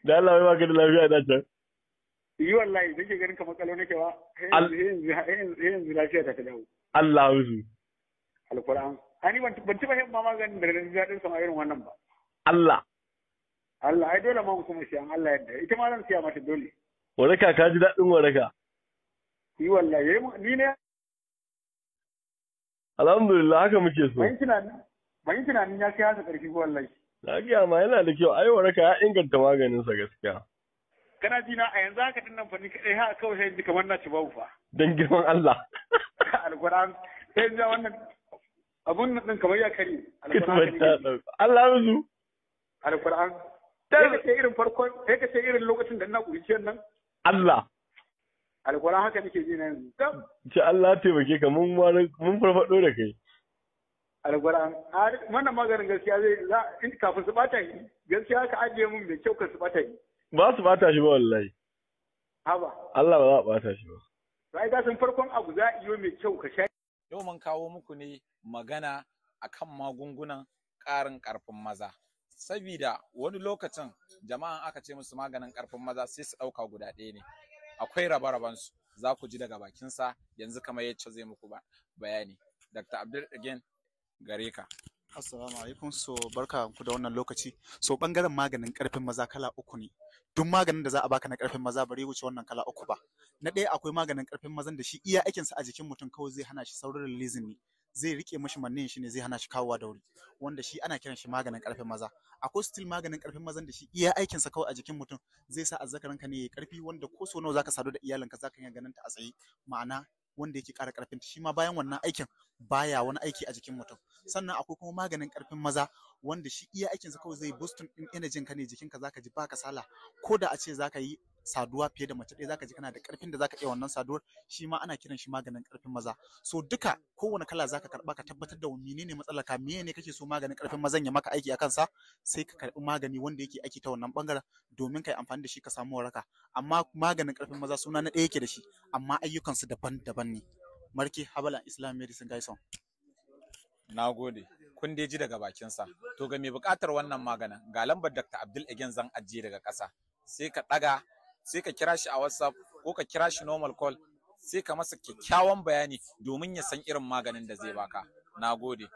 Da Allah bai baka da lafiya da can. Yi wallahi nake ganin kamar kalo nake ba. Yanzu lafiya ta dawo. Allah huzu. Alquran. Ani ban ci ba yin maganin da nan daɗin sama irin wannan ba. Allah. Allah ai dole ma kuma siyan Allah yadda. Ita ma zan siya mata dole. Waraka ka ji daɗin waraka. Yi wallahi ni ne. Alhamdulillah haka muke so. Ban tunanin ya kai haka ƙarfi ko wallahi. Na gaya ma yana da kyau ai waraka ya inganta maganinsa gaskiya. Kana ji na a yanzu haka din nan fa ni kadai haka kawai sai kamar na ci babu fa. Dan girman Allah. Alquran sai ja wannan abun nan kamar ya kare. Allah musu. Alquran. Sai ka ce irin farkon sai ka ce irin lokacin da ina kuriciyar nan. Allah. Alquran haka nake ji na yanzu. Ce Allah taimake ka mun farfado da kai. Alquran wannan maganin gaskiya zai kafin su bata yi gaskiya ka ajiye mun mai kyau ka su bata yi. Ba su bata shi ba wallahi. Haba. Allah ba za a bata shi ba. Sai ga sun farkon abu za a yi mai kyau ka sha. Yau mun kawo muku ne magana akan magungunan ƙarin ƙarfin maza. Sabida wani lokacin jama'an aka ce musu maganin ƙarfin maza sai su ɗauka guda ɗaya ne. Akwai rabe-rabensu za ku ji daga bakinsa yanzu kamar yacce zai muku bayani. Dr. Abdul again gare ka. Assalamu alaikum, so barka ku da wannan lokaci. So bangaren maganin karfin maza kala uku ne. Duk maganin da za a baka na karfin maza bare wuce wannan kala uku ba. Na ɗaya akwai maganin karfin mazan da shi iya aikinsa a jikin mutum kawai zai hana shi saurin releasing ne. Zai rike mashi mannin shi ne zai hana shi kawowa da wuri. Wanda shi ana kiran shi maganin karfin maza. Akwai still maganin karfin mazan da shi iya aikinsa kawai a jikin mutum zai sa azzakarinka ne yayi karfi wanda ko so nawa zaka sadu da iyalinka zaka iya ganin ta a tsaye. Ma'ana wanda yake ƙara ƙarfin shi ma bayan wannan aikin baya wani aiki a jikin mutum. Sannan akwai kuma maganin ƙarfin maza wanda shi iya aikinsa kawai zai boosting din energy ka ne jikinka zaka ji ba kasala ko da a ce zaka yi saduwa fiye da mace ɗaya zaka ji kana da ƙarfin da zaka iya wannan saduwar shi ma ana kiran shi maganin ƙarfin maza. So duka kowane kala zaka karba ka tabbatar da menene matsalar ka menene kake so maganin ƙarfin mazan ya maka aiki akan sa sai ka karbi magani wanda yake aiki ta wannan bangaren domin kai amfani da shi ka samu waraka. Amma maganin ƙarfin maza suna na ɗaya yake da shi amma ayyukansu daban-daban ne. Marke Habala Islam Medicine Gaison. Na gode. Kun dai ji daga bakinsa. To ga mai buƙatar wannan maganin ga lambar Dr. Abdul again zan ajiye daga ƙasa. Sai ka ɗaga, sai ka kira shi a WhatsApp ko ka kira shi normal call, sai ka masa kyakkyawan bayani domin ya san irin maganin da zai baka. Na gode.